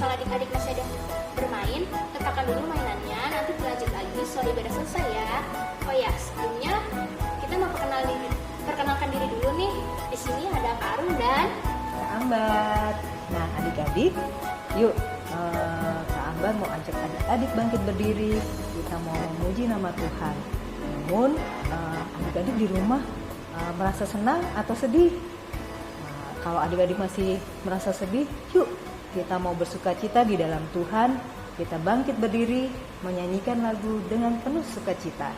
misalnya adik-adik masih ada bermain, letakkan dulu mainannya, nanti dilanjut lagi setelah ibadah selesai ya. Oh ya, sebelumnya kita mau perkenalkan diri dulu nih. Di sini ada Kak Arum dan Kak Ambar. Nah, adik-adik, yuk Kak Ambar mau ajak adik-adik bangkit berdiri. Kita mau memuji nama Tuhan. Namun, adik-adik di rumah merasa senang atau sedih? Kalau adik-adik masih merasa sedih, yuk kita mau bersukacita di dalam Tuhan. Kita bangkit berdiri, menyanyikan lagu dengan penuh sukacita.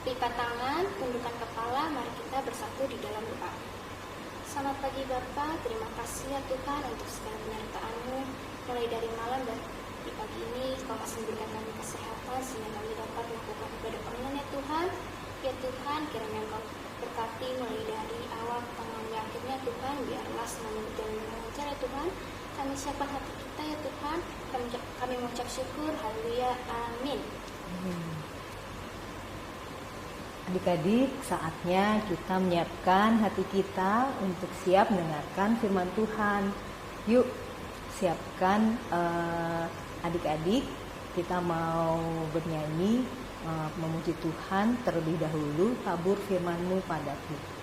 Lipat tangan, tundukkan kepala, mari kita bersatu di dalam doa. Selamat pagi Bapak, terima kasih ya Tuhan untuk segala penyertaan-Mu. Mulai dari malam dan di pagi ini, Kau masih memberikan kami kesehatan sehingga kami dapat melakukan ibadah online ya Tuhan. Ya Tuhan, kiranya Kau berkati mulai dari awal, tengah, akhirnya Tuhan, biarlah semuanya berjalan dengan lancar ya Tuhan. Kami siapkan hati kita ya Tuhan, kami mengucap syukur, haleluya, amin. Adik-adik, saatnya kita menyiapkan hati kita untuk siap mendengarkan firman Tuhan. Yuk, siapkan adik-adik, kita mau bernyanyi, memuji Tuhan terlebih dahulu, tabur firman-Mu padaku.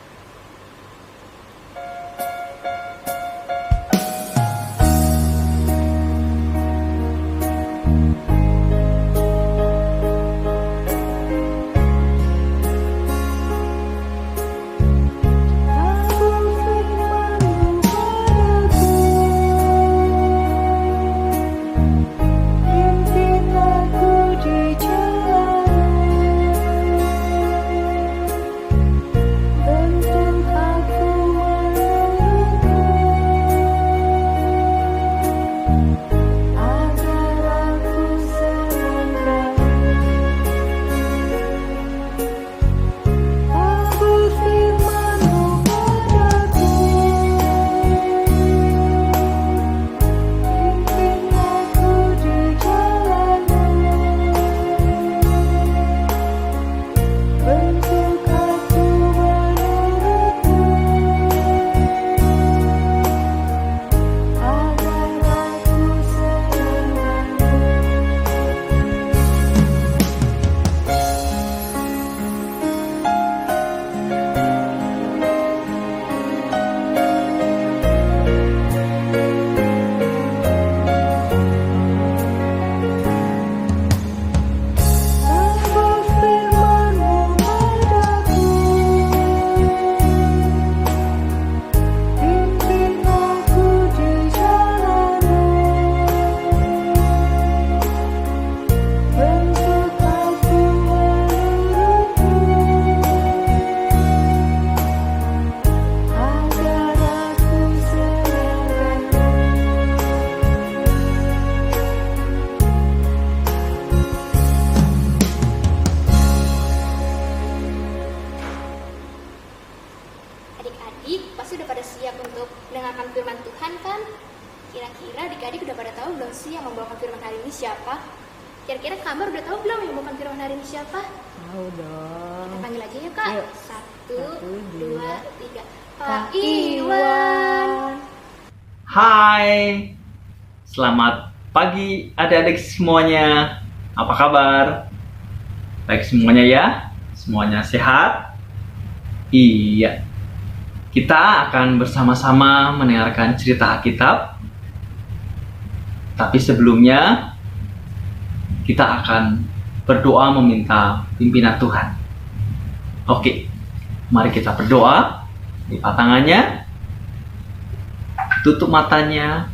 Di jalan mendengarkan firman Tuhan kan? Kira-kira adik-adik udah pada tahu belum sih yang membawakan firman hari ini siapa? Kira-kira Kak Ambar udah tahu belum yang membawakan firman hari ini siapa? Tahu dong. Kita panggil aja ya Kak. Yuk. 1, 2, 3. Pak Kak Iwan. Hai, selamat pagi adik-adik semuanya. Apa kabar? Baik semuanya ya? Semuanya sehat? Iya. Kita akan bersama-sama mendengarkan cerita Alkitab. Tapi sebelumnya, kita akan berdoa meminta pimpinan Tuhan. Oke, mari kita berdoa. Lipat tangannya, tutup matanya,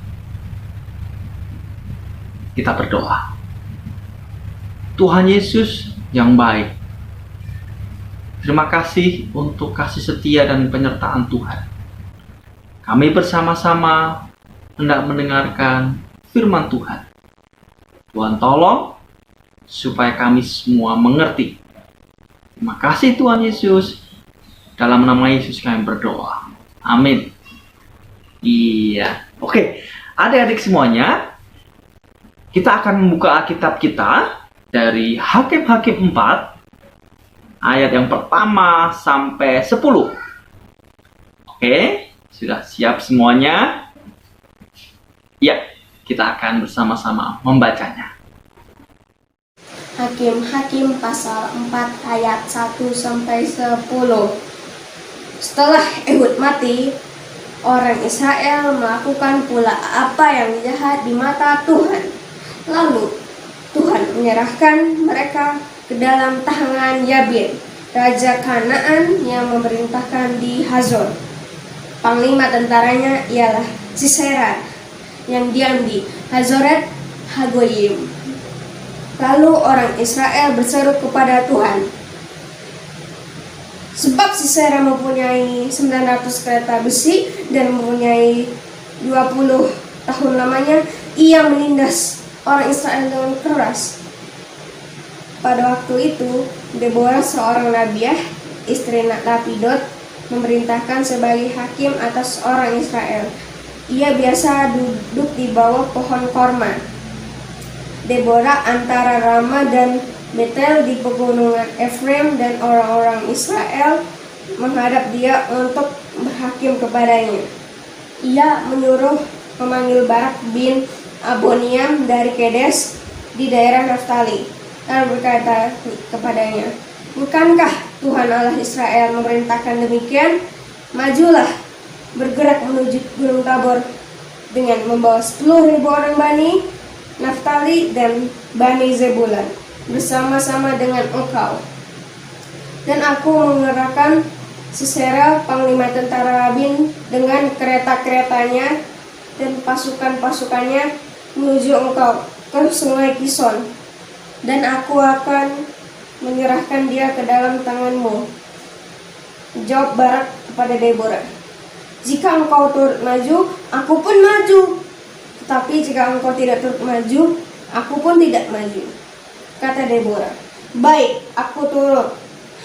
kita berdoa. Tuhan Yesus yang baik, terima kasih untuk kasih setia dan penyertaan Tuhan. Kami bersama-sama hendak mendengarkan firman Tuhan. Tuhan tolong supaya kami semua mengerti. Terima kasih Tuhan Yesus. Dalam nama Yesus kami berdoa. Amin. Iya. Oke, adik-adik semuanya, kita akan membuka Alkitab kita dari Hakim-Hakim 4 ayat yang pertama sampai 10. Oke, sudah siap semuanya? Ya, kita akan bersama-sama membacanya. Hakim-Hakim pasal 4 ayat 1 sampai 10. Setelah Ehud mati, orang Israel melakukan pula apa yang jahat di mata Tuhan. Lalu Tuhan menyerahkan mereka ke dalam tangan Yabin, raja Kanaan yang memerintahkan di Hazor. Panglima tentaranya ialah Sisera yang diam di Hazoret Hagoyim. Lalu orang Israel berseru kepada Tuhan, sebab Sisera mempunyai 900 kereta besi dan mempunyai 20 tahun lamanya, ia menindas orang Israel dengan keras. Pada waktu itu, Deborah seorang nabiah, istri Lapidot, memerintahkan sebagai hakim atas orang Israel. Ia biasa duduk di bawah pohon korma. Deborah antara Rama dan Betel di pegunungan Efraim, dan orang-orang Israel menghadap dia untuk berhakim kepadanya. Ia menyuruh memanggil Barak bin Aboniam dari Kedes di daerah Naftali, lalu berkata kepadanya, bukankah Tuhan Allah Israel memerintahkan demikian? Majulah, bergerak menuju Gunung Tabor dengan membawa 10.000 orang Bani Naftali dan Bani Zebulan bersama-sama dengan engkau. Dan aku mengerahkan Sisera, panglima tentara Rabin, dengan kereta-keretanya dan pasukan-pasukannya menuju engkau ke sungai Kison. Dan aku akan menyerahkan dia ke dalam tanganmu. Jawab Barak kepada Deborah, jika engkau turut maju, aku pun maju. Tetapi jika engkau tidak turut maju, aku pun tidak maju. Kata Deborah, baik, aku turut.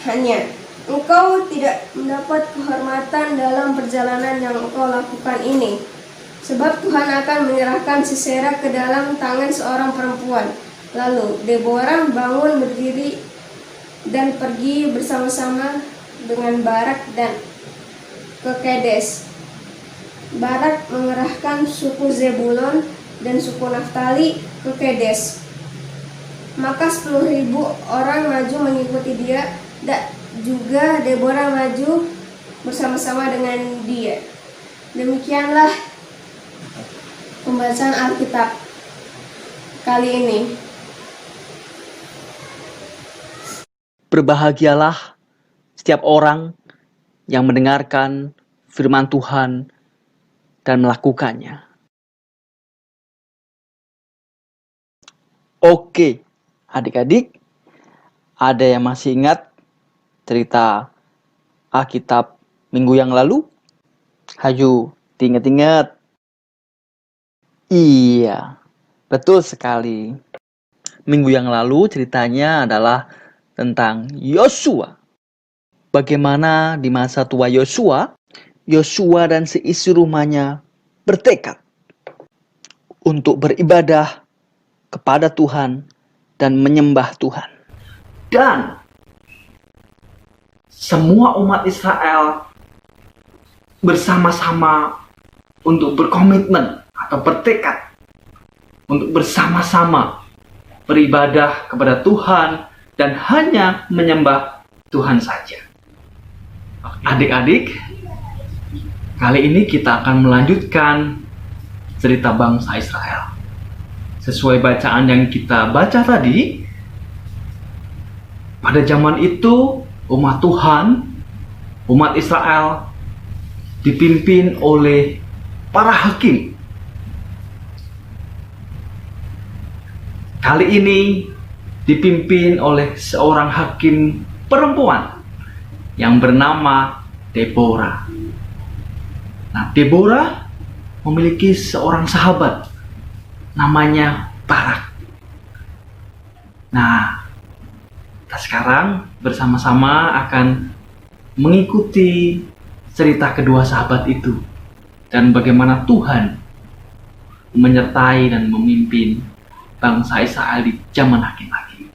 Hanya engkau tidak mendapat kehormatan dalam perjalanan yang engkau lakukan ini, sebab Tuhan akan menyerahkan Sisera ke dalam tangan seorang perempuan. Lalu Deborah bangun berdiri dan pergi bersama-sama dengan Barak dan ke Kedes. Barak mengerahkan suku Zebulon dan suku Naftali ke Kedes. Maka 10.000 orang maju mengikuti dia, dan juga Deborah maju bersama-sama dengan dia. Demikianlah pembacaan Alkitab kali ini. Berbahagialah setiap orang yang mendengarkan firman Tuhan dan melakukannya. Oke, adik-adik, ada yang masih ingat cerita Alkitab minggu yang lalu? Hayu, diingat-ingat. Iya, betul sekali. Minggu yang lalu ceritanya adalah tentang Yosua. Bagaimana di masa tua Yosua dan seisi rumahnya bertekad untuk beribadah kepada Tuhan dan menyembah Tuhan. Dan semua umat Israel bersama-sama untuk berkomitmen atau bertekad untuk bersama-sama beribadah kepada Tuhan dan hanya menyembah Tuhan saja. Adik-adik, kali ini kita akan melanjutkan cerita bangsa Israel. Sesuai bacaan yang kita baca tadi, pada zaman itu umat Tuhan, umat Israel dipimpin oleh para hakim. Kali ini dipimpin oleh seorang hakim perempuan yang bernama Deborah. Nah, Deborah memiliki seorang sahabat namanya Barak. Nah, kita sekarang bersama-sama akan mengikuti cerita kedua sahabat itu dan bagaimana Tuhan menyertai dan memimpin bangsa Israel di zaman hakim-hakim.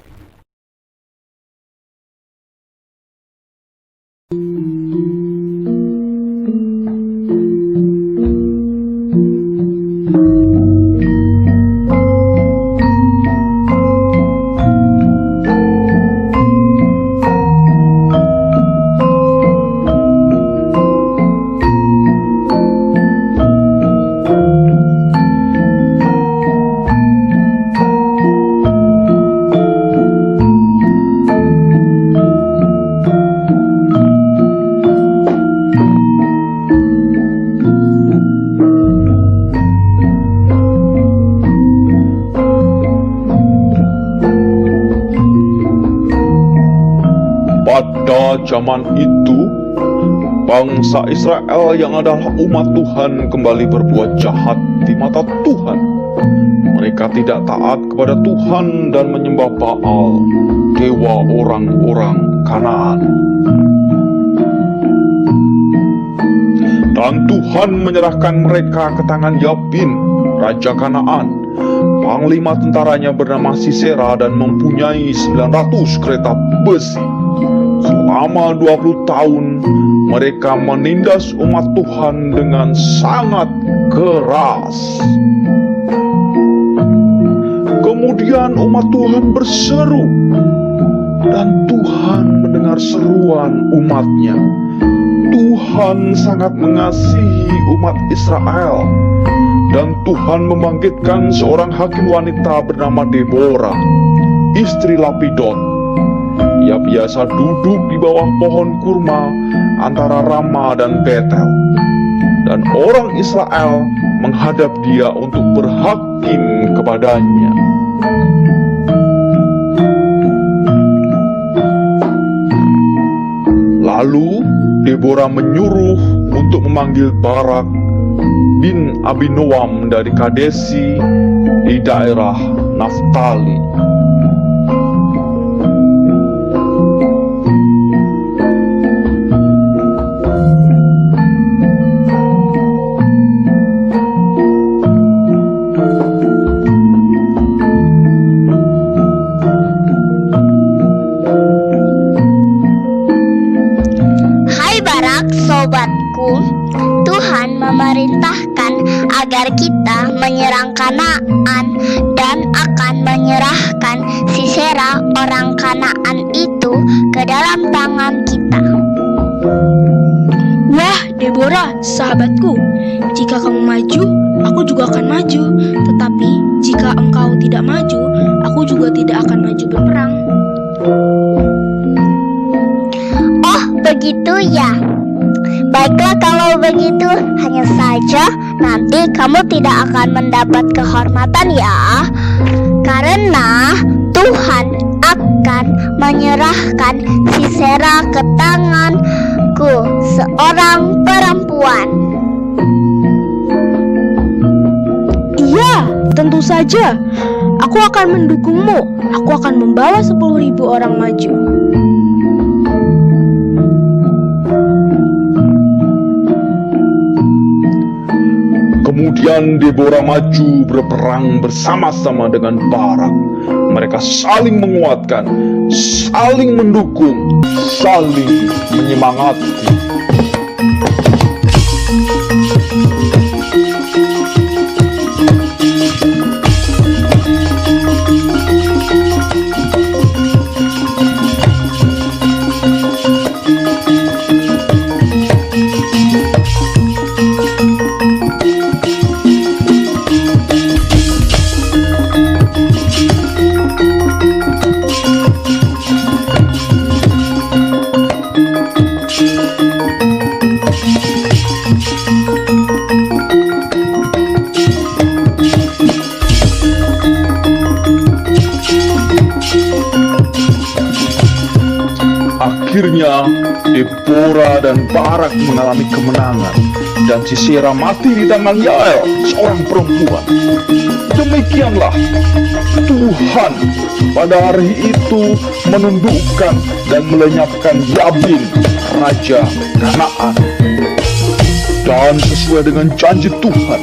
Pada zaman itu, bangsa Israel yang adalah umat Tuhan kembali berbuat jahat di mata Tuhan. Mereka tidak taat kepada Tuhan dan menyembah Baal, dewa orang-orang Kanaan. Dan Tuhan menyerahkan mereka ke tangan Yabin, raja Kanaan. Panglima tentaranya bernama Sisera dan mempunyai 900 kereta besi. Selama 20 tahun, mereka menindas umat Tuhan dengan sangat keras. Kemudian umat Tuhan berseru, dan Tuhan mendengar seruan umatnya. Tuhan sangat mengasihi umat Israel, dan Tuhan membangkitkan seorang hakim wanita bernama Deborah, istri Lapidot. Ia biasa duduk di bawah pohon kurma antara Rama dan Betel. Dan orang Israel menghadap dia untuk berhakim kepadanya. Lalu Deborah menyuruh untuk memanggil Barak bin Abinoam dari Kadesi di daerah Naftali. Sobatku, Tuhan memerintahkan agar kita menyerang Kanaan dan akan menyerahkan Sisera orang Kanaan itu ke dalam tangan kita. Wah, Deborah, sahabatku, jika kamu maju, aku juga akan maju. Tetapi jika engkau tidak maju, aku juga tidak akan maju berperang. Oh, begitu ya. Baiklah kalau begitu, hanya saja nanti kamu tidak akan mendapat kehormatan ya. Karena Tuhan akan menyerahkan Sisera ke tanganku, seorang perempuan. Iya, tentu saja. Aku akan mendukungmu. Aku akan membawa 10.000 orang maju. Kemudian Deborah maju berperang bersama-sama dengan Barak. Mereka saling menguatkan, saling mendukung, saling menyemangati. Akhirnya Deborah dan Barak mengalami kemenangan dan Sisera mati di tangan Yael, seorang perempuan. Demikianlah Tuhan pada hari itu menundukkan dan melenyapkan Yabin, raja Kanaan. Dan sesuai dengan janji Tuhan,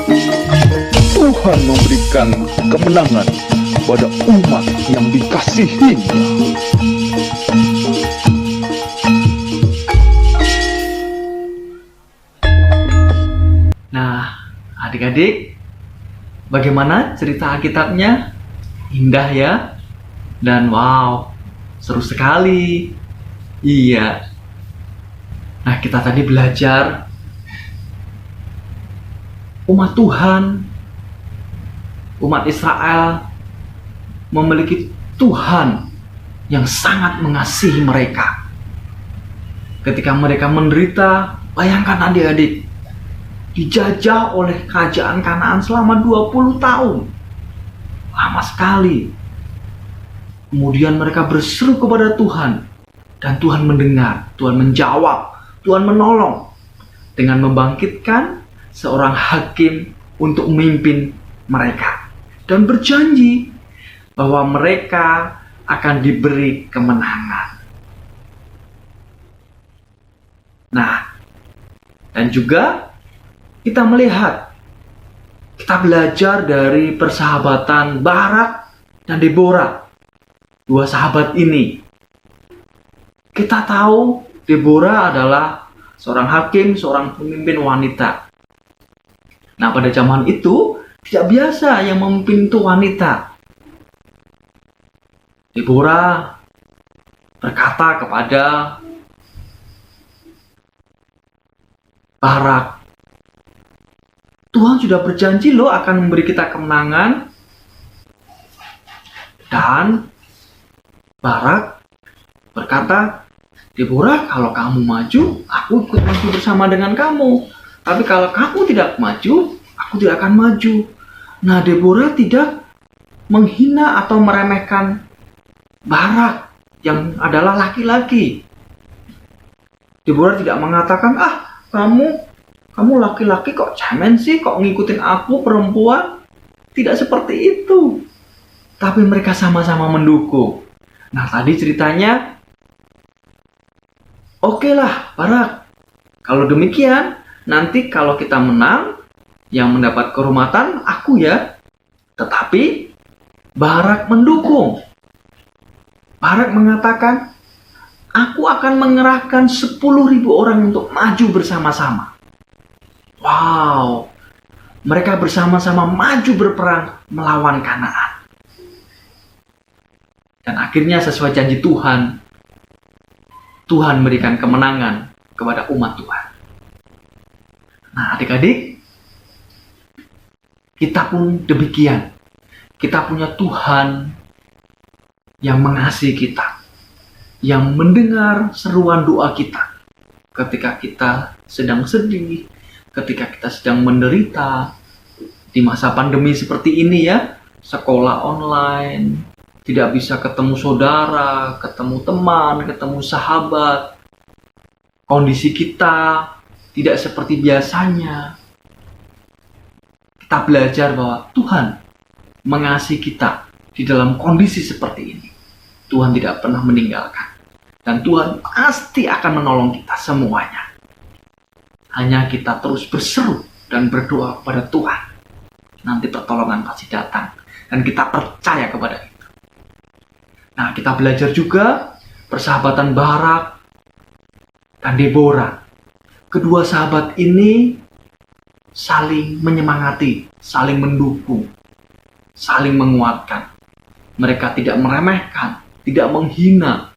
Tuhan memberikan kemenangan pada umat yang dikasihinya. Nah, adik-adik, bagaimana cerita Alkitabnya? Indah ya? Dan wow, seru sekali. Iya. Nah, kita tadi belajar umat Tuhan, umat Israel memiliki Tuhan yang sangat mengasihi mereka. Ketika mereka menderita, bayangkan adik-adik, dijajah oleh kerajaan Kanaan selama 20 tahun. Lama sekali. Kemudian mereka berseru kepada Tuhan. Dan Tuhan mendengar, Tuhan menjawab, Tuhan menolong. Dengan membangkitkan seorang hakim untuk memimpin mereka. Dan berjanji bahwa mereka akan diberi kemenangan. Nah, dan juga kita melihat, kita belajar dari persahabatan Barak dan Deborah. Dua sahabat ini. Kita tahu Deborah adalah seorang hakim, seorang pemimpin wanita. Nah, pada zaman itu tidak biasa yang memimpin itu wanita. Deborah berkata kepada Barak, Tuhan sudah berjanji loh akan memberi kita kemenangan. Dan Barak berkata, Deborah, kalau kamu maju, aku ikut maju bersama dengan kamu. Tapi kalau kamu tidak maju, aku tidak akan maju. Nah, Deborah tidak menghina atau meremehkan Barak yang adalah laki-laki. Deborah tidak mengatakan, kamu laki-laki kok cemen sih, kok ngikutin aku perempuan. Tidak seperti itu. Tapi mereka sama-sama mendukung. Nah, tadi ceritanya, oke lah Barak, kalau demikian, nanti kalau kita menang, yang mendapat kehormatan aku ya. Tetapi Barak mendukung. Barak mengatakan, aku akan mengerahkan 10.000 orang untuk maju bersama-sama. Wow, mereka bersama-sama maju berperang melawan Kanaan. Dan akhirnya sesuai janji Tuhan, Tuhan memberikan kemenangan kepada umat Tuhan. Nah, adik-adik, kita pun demikian. Kita punya Tuhan yang mengasihi kita, yang mendengar seruan doa kita ketika kita sedang sedih, ketika kita sedang menderita di masa pandemi seperti ini ya, sekolah online, tidak bisa ketemu saudara, ketemu teman, ketemu sahabat. Kondisi kita tidak seperti biasanya. Kita belajar bahwa Tuhan mengasihi kita di dalam kondisi seperti ini. Tuhan tidak pernah meninggalkan. Dan Tuhan pasti akan menolong kita semuanya. Hanya kita terus berseru dan berdoa kepada Tuhan, nanti pertolongan pasti datang. Dan kita percaya kepada itu. Nah, kita belajar juga persahabatan Barak dan Deborah. Kedua sahabat ini saling menyemangati, saling mendukung, saling menguatkan. Mereka tidak meremehkan, tidak menghina.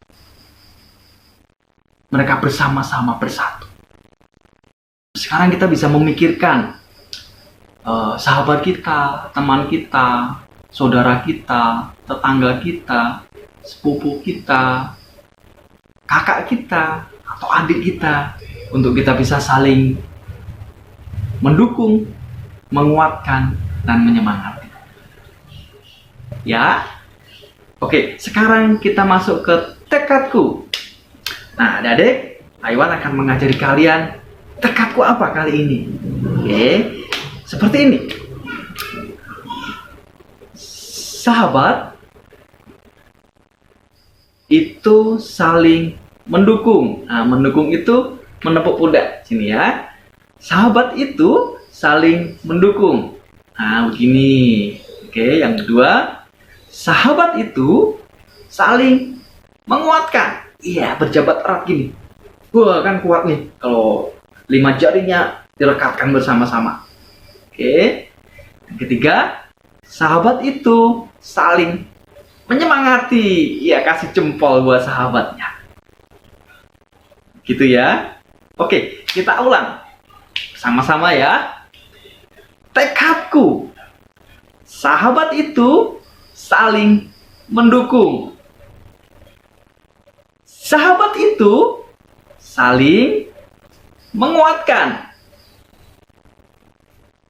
Mereka bersama-sama bersatu. Sekarang kita bisa memikirkan sahabat kita, teman kita, saudara kita, tetangga kita, sepupu kita, kakak kita, atau adik kita, untuk kita bisa saling mendukung, menguatkan, dan menyemangati. Ya, oke, sekarang kita masuk ke tekadku. Nah, adik-adik, Aiwan akan mengajari kalian tekadku apa kali ini. Oke, seperti ini. Sahabat itu saling mendukung. Nah, mendukung itu menepuk pundak. Sini ya. Sahabat itu saling mendukung. Nah, begini. Oke, yang kedua, sahabat itu saling menguatkan. Iya, berjabat erat gini. Wah, kan kuat nih kalau 5 jarinya direkatkan bersama-sama. Oke. Yang ketiga, sahabat itu saling menyemangati. Iya, kasih jempol buat sahabatnya. Gitu ya. Oke, kita ulang. Sama-sama ya. Tekadku. Sahabat itu saling mendukung. Sahabat itu saling menguatkan.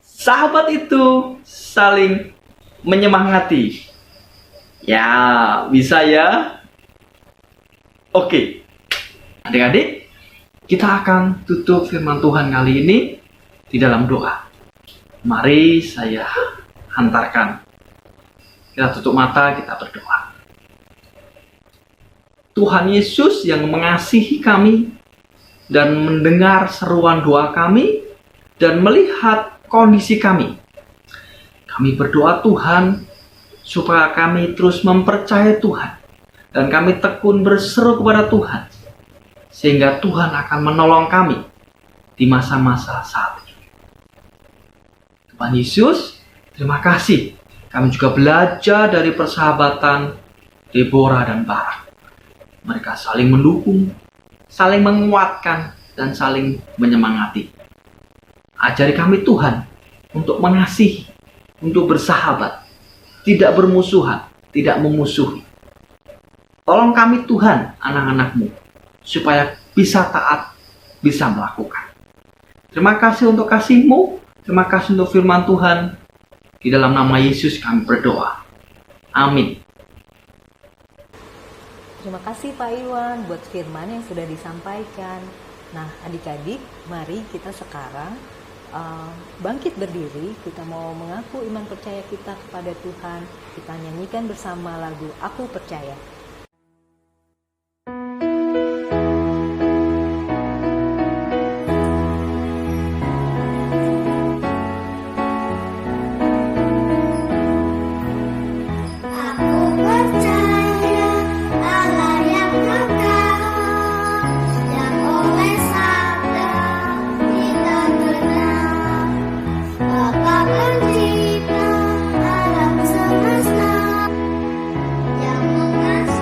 Sahabat itu saling menyemangati. Ya, bisa ya. Oke. Adik-adik, kita akan tutup firman Tuhan kali ini di dalam doa. Mari saya hantarkan. Kita tutup mata, kita berdoa. Tuhan Yesus yang mengasihi kami dan mendengar seruan doa kami dan melihat kondisi kami. Kami berdoa Tuhan supaya kami terus mempercayai Tuhan dan kami tekun berseru kepada Tuhan sehingga Tuhan akan menolong kami di masa-masa saat ini. Tuhan Yesus, terima kasih. Kami juga belajar dari persahabatan Deborah dan Barak. Mereka saling mendukung, saling menguatkan, dan saling menyemangati. Ajari kami Tuhan untuk mengasihi, untuk bersahabat, tidak bermusuhan, tidak memusuhi. Tolong kami Tuhan, anak-anak-Mu, supaya bisa taat, bisa melakukan. Terima kasih untuk kasih-Mu, terima kasih untuk firman Tuhan. Di dalam nama Yesus kami berdoa. Amin. Terima kasih Pak Iwan buat firman yang sudah disampaikan. Nah, adik-adik, mari kita sekarang bangkit berdiri. Kita mau mengaku iman percaya kita kepada Tuhan. Kita nyanyikan bersama lagu Aku Percaya. Yang mengasihi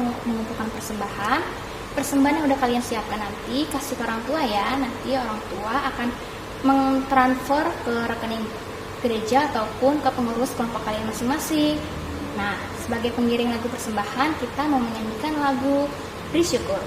mengumpulkan persembahan. Persembahan yang udah kalian siapkan nanti kasih ke orang tua ya. Nanti orang tua akan mentransfer ke rekening gereja ataupun ke pengurus kelompok kalian masing-masing. Nah, sebagai pengiring lagu persembahan, kita mau menyanyikan lagu Bersyukur.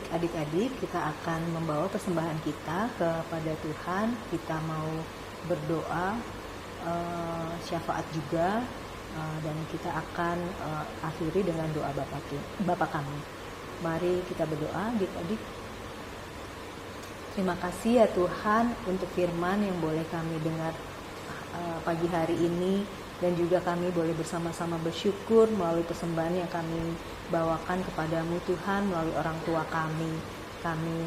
Adik-adik, kita akan membawa persembahan kita kepada Tuhan. Kita mau berdoa, syafaat juga, dan kita akan akhiri dengan doa Bapa kami. Mari kita berdoa, adik-adik. Terima kasih ya Tuhan untuk firman yang boleh kami dengar pagi hari ini, dan juga kami boleh bersama-sama bersyukur melalui persembahan yang kami bawakan kepadamu Tuhan melalui orang tua kami. Kami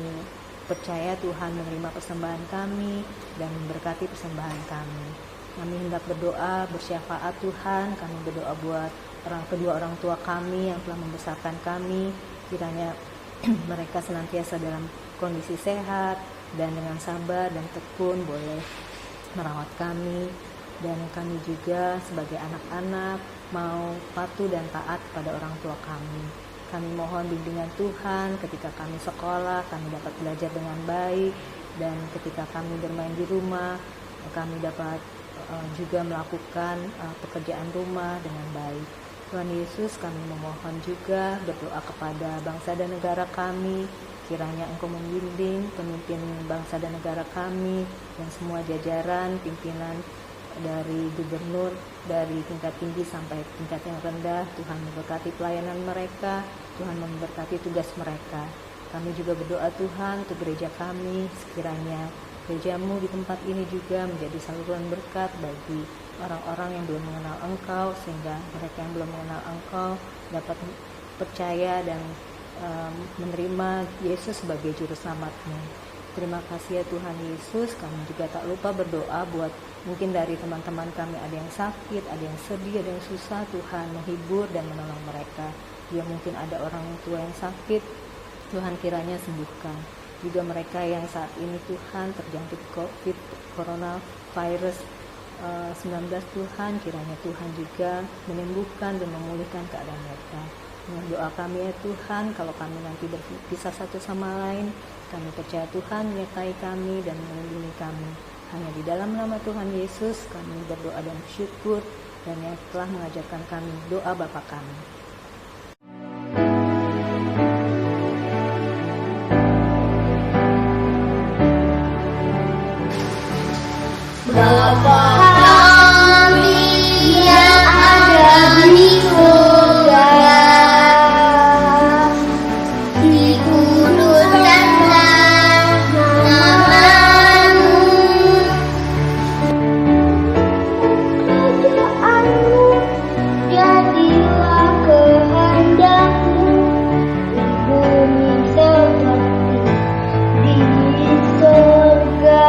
percaya Tuhan menerima persembahan kami dan memberkati persembahan kami. Kami hendak berdoa, bersyafaat Tuhan. Kami berdoa buat kedua orang tua kami yang telah membesarkan kami. Kiranya mereka senantiasa dalam kondisi sehat dan dengan sabar dan tekun boleh merawat kami. Dan kami juga sebagai anak-anak mau patuh dan taat pada orang tua kami. Kami mohon bimbingan Tuhan ketika kami sekolah, kami dapat belajar dengan baik. Dan ketika kami bermain di rumah, kami dapat juga melakukan pekerjaan rumah dengan baik. Tuhan Yesus, kami memohon juga berdoa kepada bangsa dan negara kami. Kiranya Engkau membimbing pemimpin bangsa dan negara kami dan semua jajaran, pimpinan dari gubernur, dari tingkat tinggi sampai tingkat yang rendah. Tuhan memberkati pelayanan mereka, Tuhan memberkati tugas mereka. Kami juga berdoa Tuhan untuk gereja kami, sekiranya gerejamu di tempat ini juga menjadi saluran berkat bagi orang-orang yang belum mengenal Engkau, sehingga mereka yang belum mengenal Engkau dapat percaya dan menerima Yesus sebagai juru selamatnya. Terima kasih ya Tuhan Yesus. Kami juga tak lupa berdoa buat mungkin dari teman-teman kami ada yang sakit, ada yang sedih, ada yang susah. Tuhan menghibur dan menolong mereka. Ya mungkin ada orang tua yang sakit, Tuhan kiranya sembuhkan. Juga mereka yang saat ini Tuhan terjangkit COVID, coronavirus 19, Tuhan kiranya Tuhan juga menyembuhkan dan memulihkan keadaan mereka. Dengan doa kami ya Tuhan, kalau kami nanti berpisah satu sama lain, kami percaya Tuhan menyertai kami dan melindungi kami. Hanya di dalam nama Tuhan Yesus kami berdoa dan bersyukur, dan yang telah mengajarkan kami doa Bapa kami. Bapa kami yang ada di surga, dikuduskanlah nama-Mu, kerajaan-Mu, jadilah kehendak-Mu di bumi seperti di surga.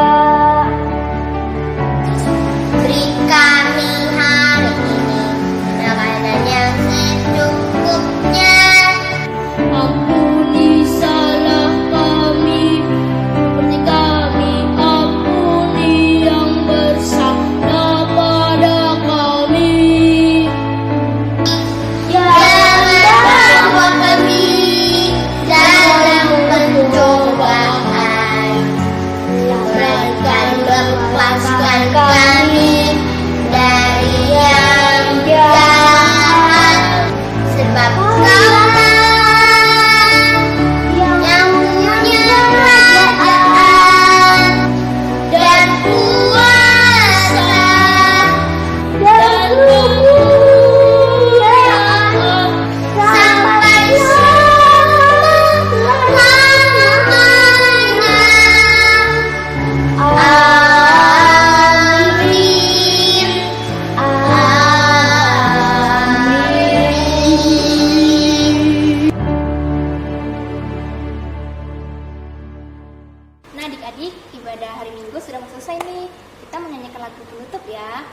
adik-adik, ibadah hari Minggu sudah mau selesai nih. Kita menyanyikan lagu penutup ya.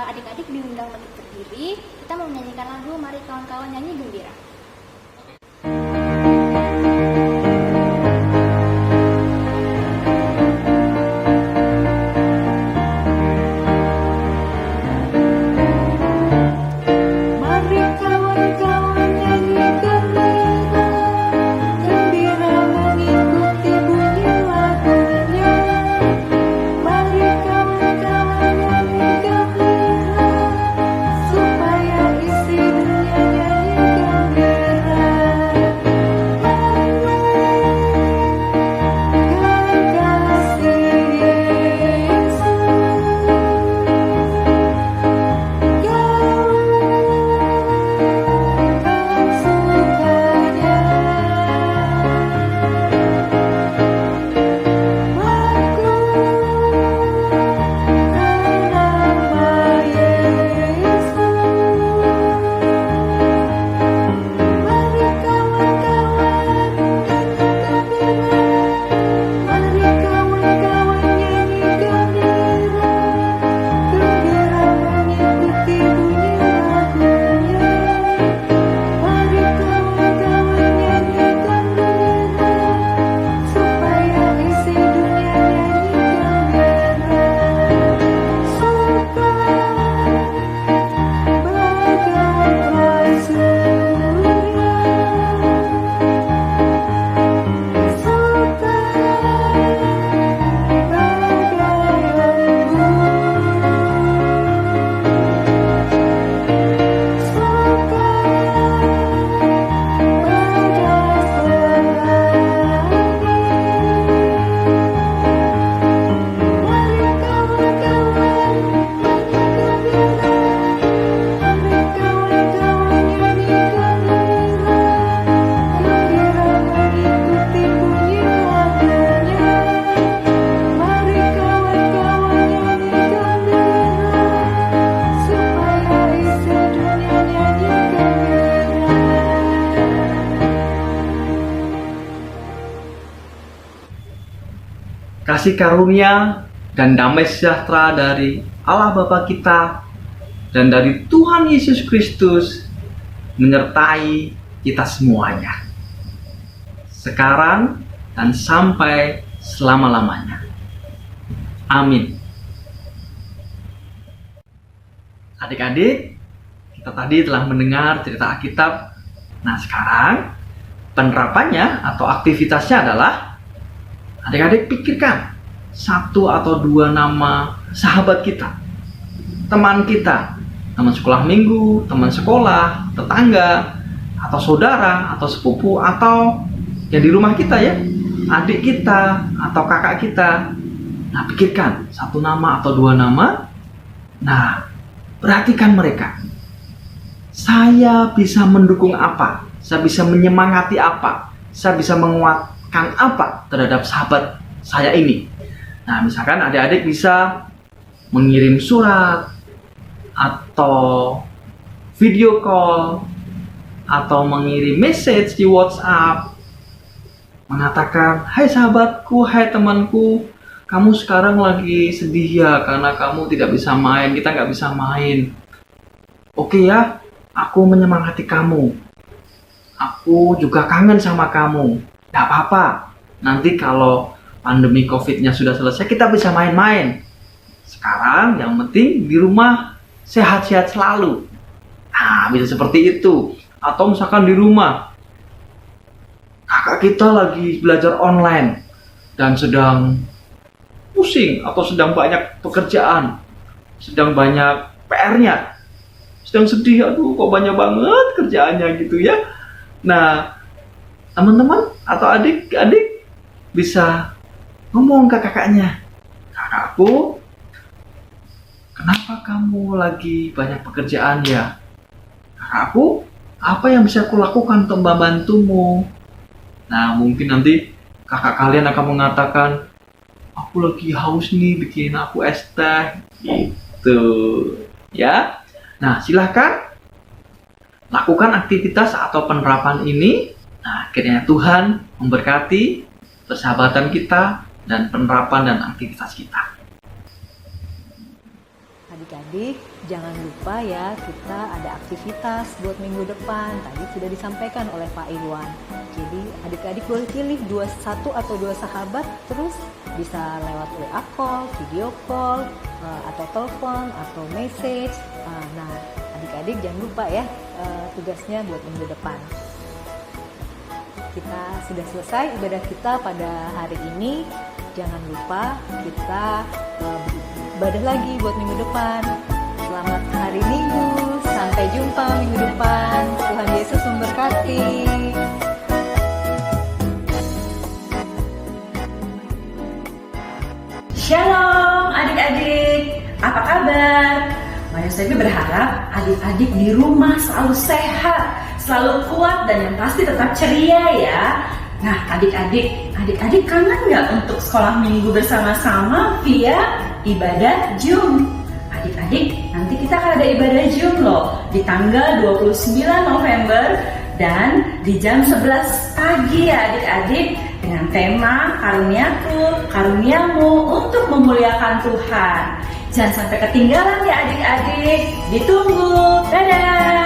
Adik-adik diundang bangkit berdiri. Kita mau menyanyikan lagu Mari Kawan-kawan Nyanyi Gembira. Kasih karunia dan damai sejahtera dari Allah Bapa kita dan dari Tuhan Yesus Kristus menyertai kita semuanya, sekarang dan sampai selama-lamanya. Amin. Adik-adik, kita tadi telah mendengar cerita Alkitab. Nah, sekarang penerapannya atau aktivitasnya adalah adik-adik pikirkan 1 atau 2 nama sahabat kita, teman kita, teman sekolah minggu, teman sekolah, tetangga, atau saudara, atau sepupu, atau yang di rumah kita ya, adik kita, atau kakak kita. Nah, pikirkan 1 nama atau 2 nama. Nah, perhatikan mereka. Saya bisa mendukung apa? Saya bisa menyemangati apa? Saya bisa menguatkan apa terhadap sahabat saya ini? Nah, misalkan adik-adik bisa mengirim surat, atau video call, atau mengirim message di WhatsApp, mengatakan, "Hai sahabatku, hai temanku, kamu sekarang lagi sedih ya karena kamu tidak bisa main, kita nggak bisa main. Oke ya, aku menyemangati kamu. Aku juga kangen sama kamu. Nggak apa-apa, nanti kalau pandemi COVID-nya sudah selesai, kita bisa main-main. Sekarang yang penting di rumah sehat-sehat selalu." Nah, bisa seperti itu. Atau misalkan di rumah, kakak kita lagi belajar online dan sedang pusing atau sedang banyak pekerjaan, sedang banyak PR-nya, sedang sedih, aduh kok banyak banget kerjaannya gitu ya. Nah, teman-teman atau adik-adik bisa ngomong ke kakaknya, "Kakakku, kenapa kamu lagi banyak pekerjaan ya? Kakakku, apa yang bisa aku lakukan untuk membantumu?" Nah, mungkin nanti kakak kalian akan mengatakan, "Aku lagi haus nih, bikin aku es teh." Gitu ya. Nah, silahkan lakukan aktivitas atau penerapan ini. Nah, akhirnya Tuhan memberkati persahabatan kita dan penerapan dan aktivitas kita. Adik-adik, jangan lupa ya, kita ada aktivitas buat minggu depan. Tadi sudah disampaikan oleh Pak Iwan. Jadi adik-adik boleh pilih satu atau dua sahabat, terus bisa lewat WA call, video call, atau telepon, atau message. Nah, adik-adik jangan lupa ya tugasnya buat minggu depan. Kita sudah selesai ibadah kita pada hari ini. Jangan lupa kita beribadah lagi buat minggu depan. Selamat hari Minggu, sampai jumpa minggu depan. Tuhan Yesus memberkati. Shalom adik-adik, apa kabar? Maya Sevi berharap adik-adik di rumah selalu sehat, selalu kuat, dan yang pasti tetap ceria ya. Nah adik-adik kangen nggak untuk sekolah minggu bersama-sama via ibadah Zoom? Adik-adik, nanti kita akan ada ibadah Zoom loh di tanggal 29 November dan di jam 11 pagi ya adik-adik, dengan tema Karuniaku, Karuniamu untuk memuliakan Tuhan. Jangan sampai ketinggalan ya adik-adik. Ditunggu. Dadah.